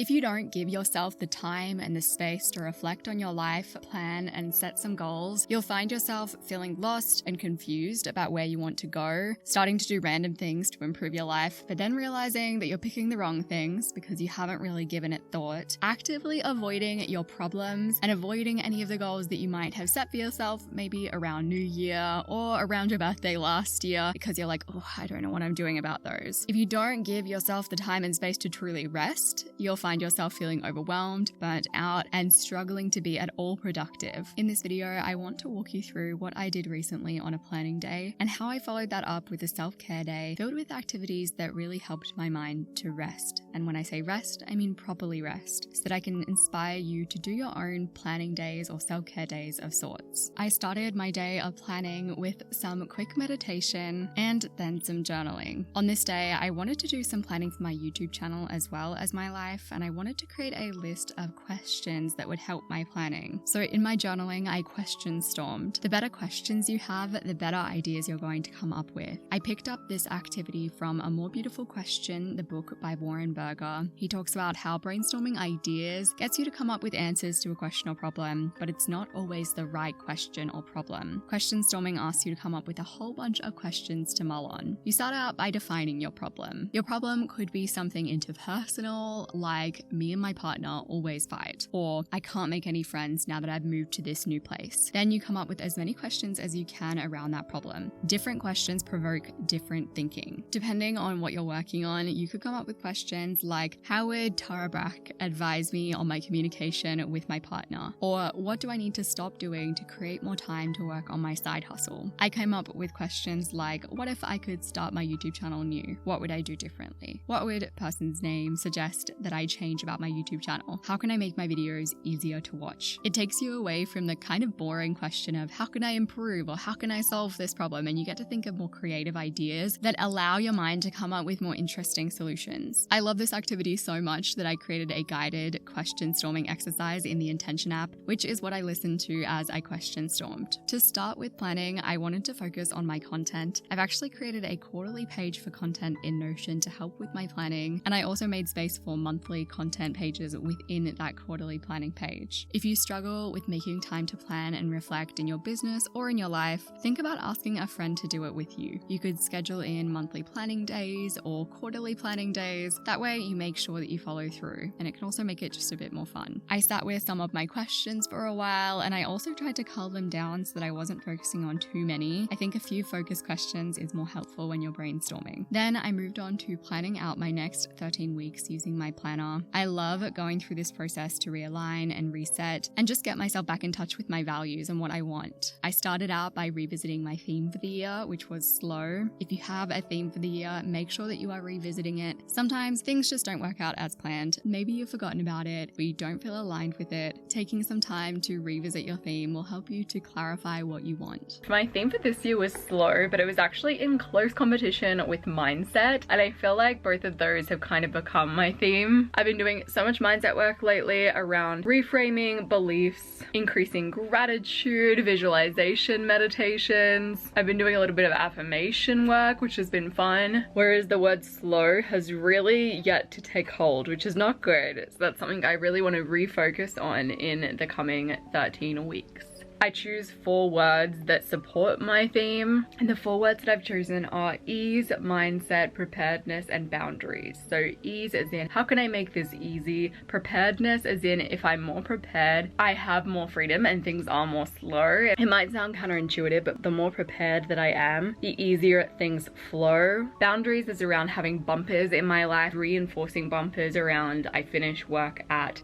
If you don't give yourself the time and the space to reflect on your life, plan, and set some goals, you'll find yourself feeling lost and confused about where you want to go, starting to do random things to improve your life, but then realizing that you're picking the wrong things because you haven't really given it thought, actively avoiding your problems and avoiding any of the goals that you might have set for yourself, maybe around New Year or around your birthday last year, because you're like, oh, I don't know what I'm doing about those. If you don't give yourself the time and space to truly rest, you'll find yourself feeling overwhelmed, burnt out, and struggling to be at all productive. In this video, I want to walk you through what I did recently on a planning day and how I followed that up with a self-care day filled with activities that really helped my mind to rest. And when I say rest, I mean properly rest, so that I can inspire you to do your own planning days or self-care days of sorts. I started my day of planning with some quick meditation and then some journaling. On this day, I wanted to do some planning for my YouTube channel as well as my life, and I wanted to create a list of questions that would help my planning. So in my journaling, I question stormed. The better questions you have, the better ideas you're going to come up with. I picked up this activity from A More Beautiful Question, the book by Warren Berger. He talks about how brainstorming ideas gets you to come up with answers to a question or problem, but it's not always the right question or problem. Question storming asks you to come up with a whole bunch of questions to mull on. You start out by defining your problem. Your problem could be something interpersonal, like me and my partner always fight, or I can't make any friends now that I've moved to this new place. Then you come up with as many questions as you can around that problem. Different questions provoke different thinking. Depending on what you're working on, you could come up with questions like, how would Tara Brach advise me on my communication with my partner? Or what do I need to stop doing to create more time to work on my side hustle? I came up with questions like, what if I could start my YouTube channel new? What would I do differently? What would person's name suggest that I change about my YouTube channel? How can I make my videos easier to watch? It takes you away from the kind of boring question of how can I improve or how can I solve this problem, and you get to think of more creative ideas that allow your mind to come up with more interesting solutions. I love this activity so much that I created a guided question storming exercise in the Intention app, which is what I listened to as I question stormed. To start with planning, I wanted to focus on my content. I've actually created a quarterly page for content in Notion to help with my planning, and I also made space for monthly content pages within that quarterly planning page. If you struggle with making time to plan and reflect in your business or in your life, think about asking a friend to do it with you. You could schedule in monthly planning days or quarterly planning days. That way you make sure that you follow through, and it can also make it just a bit more fun. I sat with some of my questions for a while, and I also tried to cull them down so that I wasn't focusing on too many. I think a few focus questions is more helpful when you're brainstorming. Then I moved on to planning out my next 13 weeks using my planner. I love going through this process to realign and reset and just get myself back in touch with my values and what I want. I started out by revisiting my theme for the year, which was slow. If you have a theme for the year, make sure that you are revisiting it. Sometimes things just don't work out as planned. Maybe you've forgotten about it or you don't feel aligned with it. Taking some time to revisit your theme will help you to clarify what you want. My theme for this year was slow, but it was actually in close competition with mindset, and I feel like both of those have kind of become my theme. I've been doing so much mindset work lately around reframing beliefs, increasing gratitude, visualization meditations. I've been doing a little bit of affirmation work, which has been fun, whereas the word slow has really yet to take hold, which is not good. So that's something I really want to refocus on in the coming 13 weeks. I choose 4 words that support my theme, and the 4 words that I've chosen are ease, mindset, preparedness, and boundaries. So ease as in, how can I make this easy? Preparedness as in, if I'm more prepared, I have more freedom and things are more slow. It might sound counterintuitive, but the more prepared that I am, the easier things flow. Boundaries is around having bumpers in my life, reinforcing bumpers around I finish work at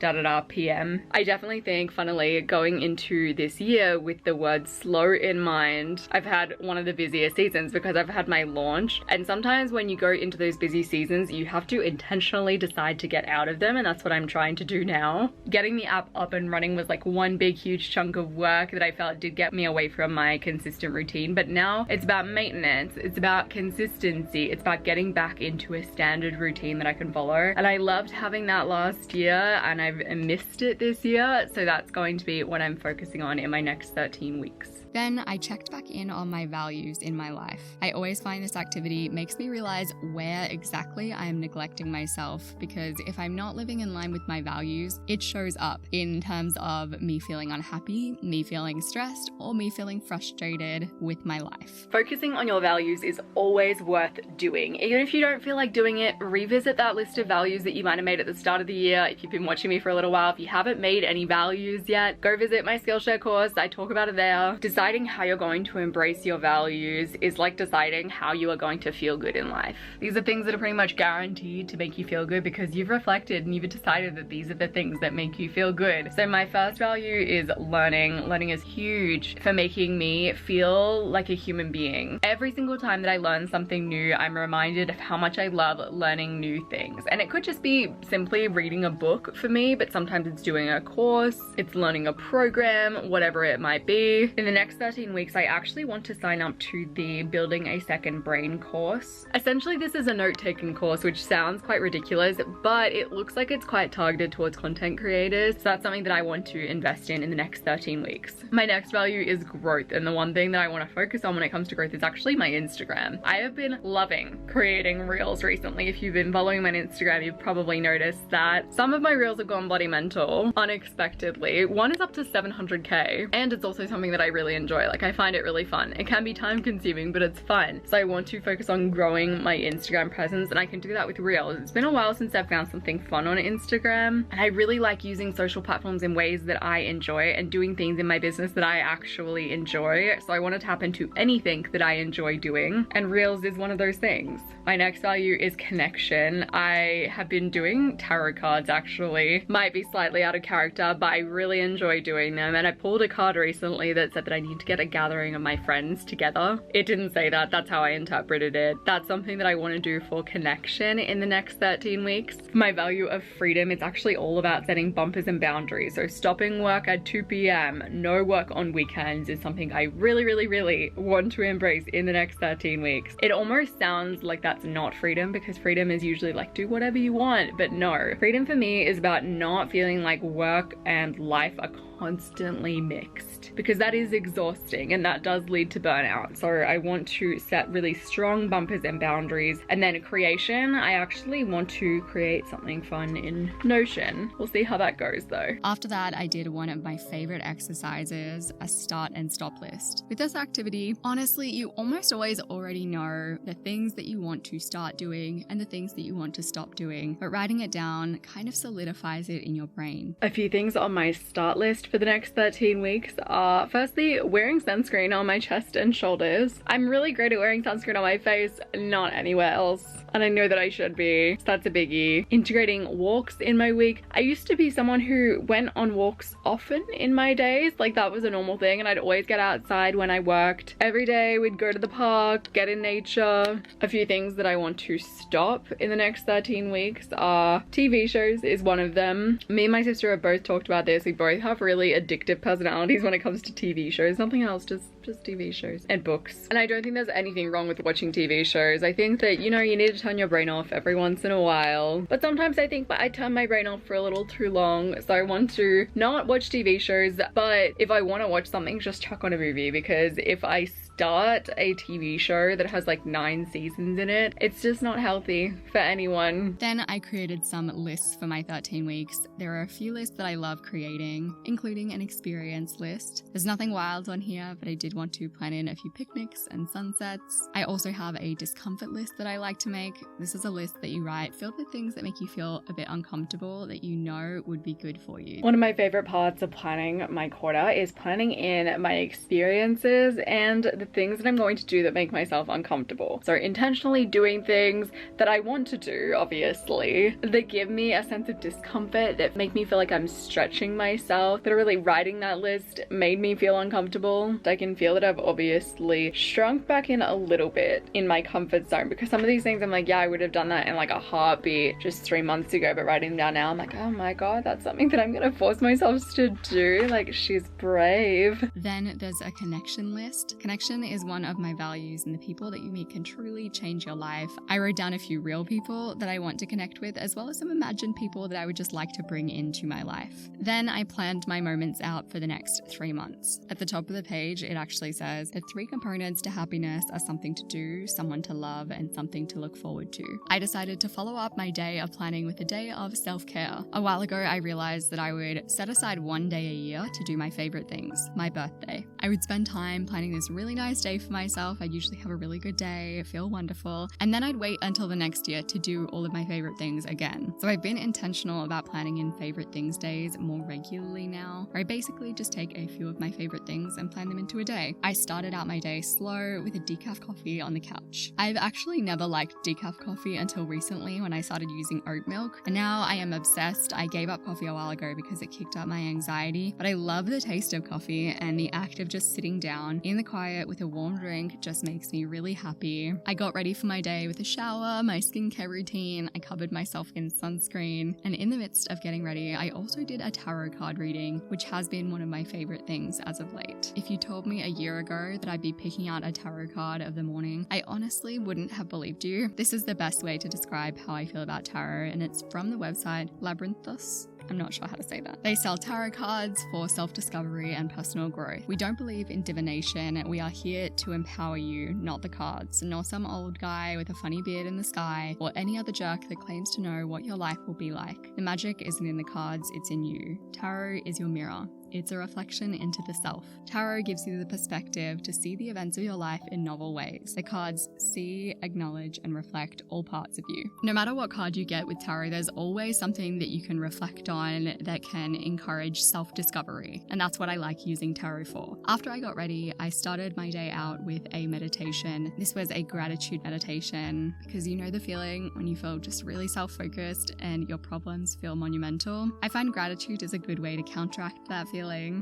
PM. I definitely think, funnily, going into this year with the word slow in mind, I've had one of the busiest seasons because I've had my launch, and sometimes when you go into those busy seasons you have to intentionally decide to get out of them, and that's what I'm trying to do now. Getting the app up and running was like one big huge chunk of work that I felt did get me away from my consistent routine, but now it's about maintenance, it's about consistency, it's about getting back into a standard routine that I can follow, and I loved having that last year and I've missed it this year, so that's going to be what I'm focusing on in my next 13 weeks. Then I checked back in on my values in my life. I always find this activity makes me realize where exactly I am neglecting myself, because if I'm not living in line with my values, it shows up in terms of me feeling unhappy, me feeling stressed, or me feeling frustrated with my life. Focusing on your values is always worth doing. Even if you don't feel like doing it, revisit that list of values that you might have made at the start of the year. If you've been watching me for a little while, if you haven't made any values yet, go visit my Skillshare course. I talk about it there. Deciding how you're going to embrace your values is like deciding how you are going to feel good in life. These are things that are pretty much guaranteed to make you feel good because you've reflected and you've decided that these are the things that make you feel good. So my first value is learning. Learning is huge for making me feel like a human being. Every single time that I learn something new, I'm reminded of how much I love learning new things. And it could just be simply reading a book for me, but sometimes it's doing a course, it's learning a program, whatever it might be. In the next 13 weeks, I actually want to sign up to the Building a Second Brain course. Essentially, this is a note-taking course, which sounds quite ridiculous, but it looks like it's quite targeted towards content creators. So that's something that I want to invest in the next 13 weeks. My next value is growth, and the one thing that I want to focus on when it comes to growth is actually my Instagram. I have been loving creating reels recently. If you've been following my Instagram, you've probably noticed that some of my reels have gone bloody mental unexpectedly. One is up to 700k, and it's also something that I really enjoy. Like, I find it really fun. It can be time consuming, but it's fun. So I want to focus on growing my Instagram presence, and I can do that with reels. It's been a while since I've found something fun on Instagram, and I really like using social platforms in ways that I enjoy and doing things in my business that I actually enjoy. So I want to tap into anything that I enjoy doing, and reels is one of those things. My next value is connection. I have been doing tarot cards actually. Might be slightly out of character, but I really enjoy doing them, and I pulled a card recently that said that I need to get a gathering of my friends together. It didn't say that, that's how I interpreted it. That's something that I want to do for connection in the next 13 weeks. My value of freedom, it's actually all about setting bumpers and boundaries. So stopping work at 2 p.m, no work on weekends is something I really want to embrace in the next 13 weeks. It almost sounds like that's not freedom, because freedom is usually like do whatever you want, but no. Freedom for me is about not feeling like work and life are constantly mixed, because that is exhausting and that does lead to burnout. So I want to set really strong bumpers and boundaries. And then creation, I actually want to create something fun in Notion. We'll see how that goes though. After that, I did one of my favorite exercises, a start and stop list. With this activity, honestly, you almost always already know the things that you want to start doing and the things that you want to stop doing, but writing it down kind of solidifies it in your brain. A few things on my start list for the next 13 weeks are, firstly, wearing sunscreen on my chest and shoulders. I'm really great at wearing sunscreen on my face, not anywhere else, and I know that I should be, so that's a biggie. Integrating walks in my week. I used to be someone who went on walks often in my days, like that was a normal thing, and I'd always get outside when I worked. Every day we'd go to the park, get in nature. A few things that I want to stop in the next 13 weeks are TV shows is one of them. Me and my sister have both talked about this. We both have really addictive personalities when it comes to TV shows. Nothing else, just TV shows and books. And I don't think there's anything wrong with watching TV shows. I think that, you know, you need to turn your brain off every once in a while. But sometimes I think I turn my brain off for a little too long. So I want to not watch TV shows, but if I want to watch something, just chuck on a movie, because if I start a TV show that has like 9 seasons in it, it's just not healthy for anyone. Then I created some lists for my 13 weeks. There are a few lists that I love creating, including an experience list. There's nothing wild on here, but I did want to plan in a few picnics and sunsets. I also have a discomfort list that I like to make. This is a list that you write filled with things that make you feel a bit uncomfortable that you know would be good for you. One of my favorite parts of planning my quarter is planning in my experiences and the things that I'm going to do that make myself uncomfortable. So intentionally doing things that I want to do, obviously, that give me a sense of discomfort, that make me feel like I'm stretching myself. Literally writing that list made me feel uncomfortable. I can feel that I've obviously shrunk back in a little bit in my comfort zone, because some of these things I'm like, yeah, I would have done that in like a heartbeat just 3 months ago, but writing them down now, I'm like, oh my god, that's something that I'm gonna force myself to do. Like, she's brave. Then there's a connection list. Connection Connection is one of my values, and the people that you meet can truly change your life. I wrote down a few real people that I want to connect with, as well as some imagined people that I would just like to bring into my life. Then I planned my moments out for the next 3 months. At the top of the page, it actually says the 3 components to happiness are something to do, someone to love, and something to look forward to. I decided to follow up my day of planning with a day of self-care. A while ago, I realized that I would set aside one day a year to do my favorite things, my birthday. I would spend time planning this really nice day for myself. I'd usually have a really good day, feel wonderful, and then I'd wait until the next year to do all of my favorite things again. So I've been intentional about planning in favorite things days more regularly now, where I basically just take a few of my favorite things and plan them into a day. I started out my day slow with a decaf coffee on the couch. I've actually never liked decaf coffee until recently when I started using oat milk, and now I am obsessed. I gave up coffee a while ago because it kicked up my anxiety, but I love the taste of coffee, and the act of just sitting down in the quiet with a warm drink just makes me really happy. I got ready for my day with a shower, my skincare routine, I covered myself in sunscreen, and in the midst of getting ready, I also did a tarot card reading, which has been one of my favorite things as of late. If you told me a year ago that I'd be picking out a tarot card of the morning, I honestly wouldn't have believed you. This is the best way to describe how I feel about tarot, and it's from the website Labyrinthus. I'm not sure how to say that. They sell tarot cards for self-discovery and personal growth. We don't believe in divination. We are here to empower you, not the cards, nor some old guy with a funny beard in the sky, or any other jerk that claims to know what your life will be like. The magic isn't in the cards, it's in you. Tarot is your mirror. It's a reflection into the self. Tarot gives you the perspective to see the events of your life in novel ways. The cards see, acknowledge, and reflect all parts of you. No matter what card you get with tarot, there's always something that you can reflect on that can encourage self-discovery. And that's what I like using tarot for. After I got ready, I started my day out with a meditation. This was a gratitude meditation, because you know the feeling when you feel just really self-focused and your problems feel monumental. I find gratitude is a good way to counteract that feeling.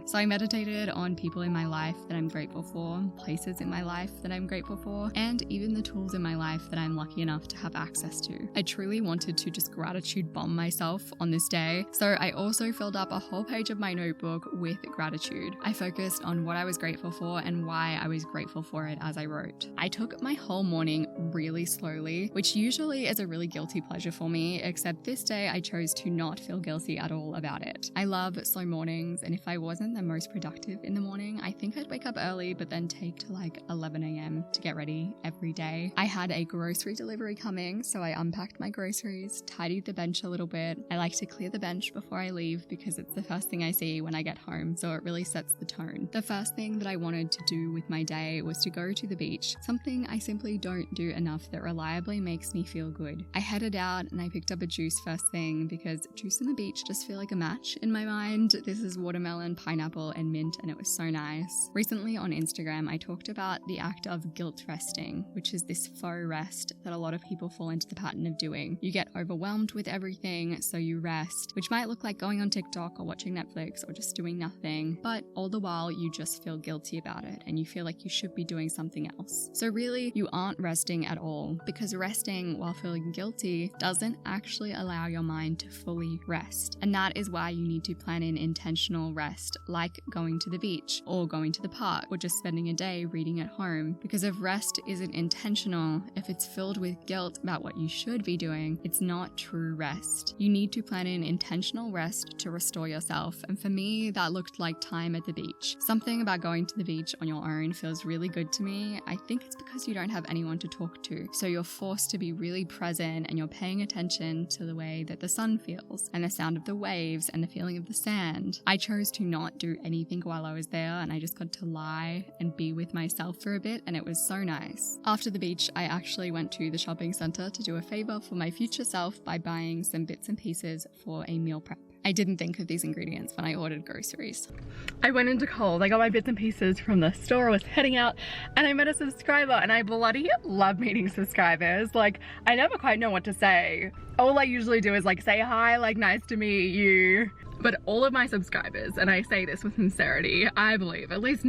So I meditated on people in my life that I'm grateful for, places in my life that I'm grateful for, and even the tools in my life that I'm lucky enough to have access to. I truly wanted to just gratitude bomb myself on this day, so I also filled up a whole page of my notebook with gratitude. I focused on what I was grateful for and why I was grateful for it as I wrote. I took my whole morning really slowly, which usually is a really guilty pleasure for me, except this day I chose to not feel guilty at all about it. I love slow mornings, and if I wasn't the most productive in the morning, I think I'd wake up early but then take to like 11 a.m. to get ready every day. I had a grocery delivery coming, so I unpacked my groceries, tidied the bench a little bit. I like to clear the bench before I leave because it's the first thing I see when I get home, so it really sets the tone. The first thing that I wanted to do with my day was to go to the beach, something I simply don't do enough that reliably makes me feel good. I headed out and I picked up a juice first thing because juice and the beach just feel like a match in my mind. This is watermelon, pineapple, and mint, and it was so nice. Recently on Instagram, I talked about the act of guilt resting, which is this faux rest that a lot of people fall into the pattern of doing. You get overwhelmed with everything, so you rest, which might look like going on TikTok or watching Netflix or just doing nothing, but all the while you just feel guilty about it and you feel like you should be doing something else. So really, you aren't resting at all, because resting while feeling guilty doesn't actually allow your mind to fully rest. And that is why you need to plan in intentional rest, like going to the beach or going to the park or just spending a day reading at home. Because if rest isn't intentional, if it's filled with guilt about what you should be doing, it's not true rest. You need to plan in intentional rest to restore yourself, and for me that looked like time at the beach. Something about going to the beach on your own feels really good to me. I think it's because you don't have anyone to talk to, so you're forced to be really present and you're paying attention to the way that the sun feels and the sound of the waves and the feeling of the sand. I chose to not do anything while I was there, and I just got to lie and be with myself for a bit, and it was so nice. After the beach, I actually went to the shopping center to do a favor for my future self by buying some bits and pieces for a meal prep. I didn't think of these ingredients when I ordered groceries. I went into Coles, I got my bits and pieces from the store, I was heading out, and I met a subscriber, and I bloody love meeting subscribers. Like, I never quite know what to say. All I usually do is like say hi, like nice to meet you. But all of my subscribers, and I say this with sincerity, I believe at least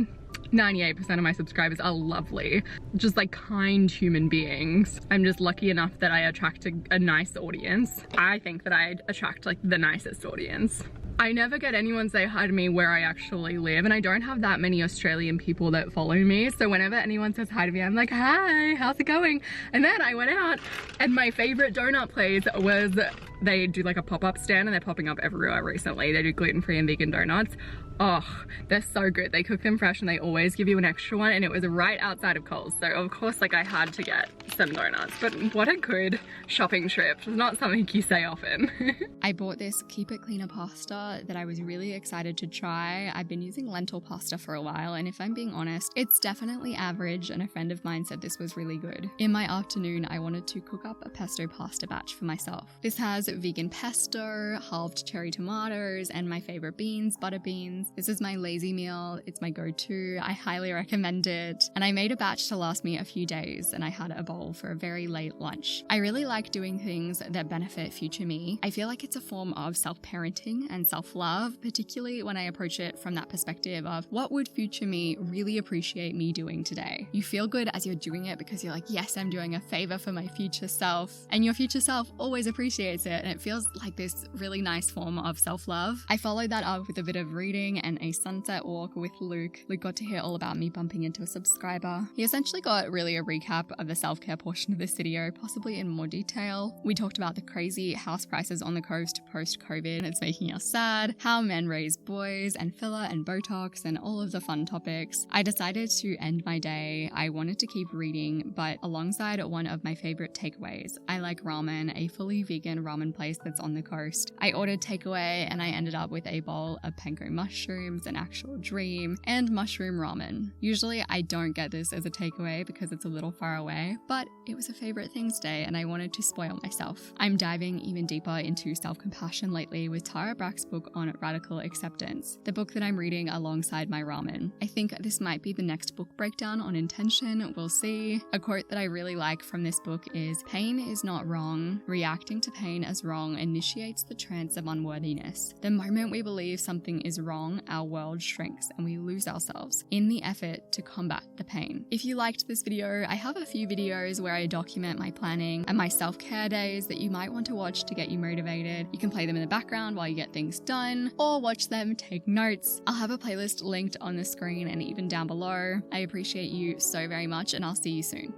98% of my subscribers are lovely, just like kind human beings. I'm just lucky enough that I attract a nice audience. I think that I attract like the nicest audience. I never get anyone say hi to me where I actually live, and I don't have that many Australian people that follow me, so whenever anyone says hi to me, I'm like, hi, how's it going? And then I went out and my favorite donut place was, they do like a pop-up stand and they're popping up everywhere recently. They do gluten-free and vegan donuts. Oh, they're so good. They cook them fresh and they always give you an extra one, and it was right outside of Coles. So of course, like, I had to get some donuts, but what a good shopping trip. It's not something you say often. I bought this Keep It Cleaner pasta that I was really excited to try. I've been using lentil pasta for a while, and if I'm being honest, it's definitely average, and a friend of mine said this was really good. In my afternoon, I wanted to cook up a pesto pasta batch for myself. This has vegan pesto, halved cherry tomatoes, and my favorite beans, butter beans. This is my lazy meal. It's my go-to. I highly recommend it. And I made a batch to last me a few days, and I had a bowl for a very late lunch. I really like doing things that benefit future me. I feel like it's a form of self-parenting and self-love, particularly when I approach it from that perspective of what would future me really appreciate me doing today. You feel good as you're doing it because you're like, yes, I'm doing a favor for my future self. And your future self always appreciates it, and it feels like this really nice form of self-love. I followed that up with a bit of reading and a sunset walk with Luke. Luke got to hear all about me bumping into a subscriber. He essentially got really a recap of the self-care portion of this video, possibly in more detail. We talked about the crazy house prices on the coast post-COVID, and it's making us sad, how men raise boys, and filler and Botox, and all of the fun topics. I decided to end my day. I wanted to keep reading, but alongside one of my favorite takeaways. I like ramen, a fully vegan ramen place that's on the coast. I ordered takeaway, and I ended up with a bowl of panko mushrooms, an actual dream, and mushroom ramen. Usually I don't get this as a takeaway because it's a little far away, but it was a favorite things day and I wanted to spoil myself. I'm diving even deeper into self-compassion lately with Tara Brach's book on radical acceptance, the book that I'm reading alongside my ramen. I think this might be the next book breakdown on intention, we'll see. A quote that I really like from this book is, "Pain is not wrong. Reacting to pain as wrong initiates the trance of unworthiness. The moment we believe something is wrong, our world shrinks and we lose ourselves in the effort to combat the pain." If you liked this video, I have a few videos where I document my planning and my self-care days that you might want to watch to get you motivated. You can play them in the background while you get things done, or watch them, take notes. I'll have a playlist linked on the screen and even down below. I appreciate you so very much, and I'll see you soon.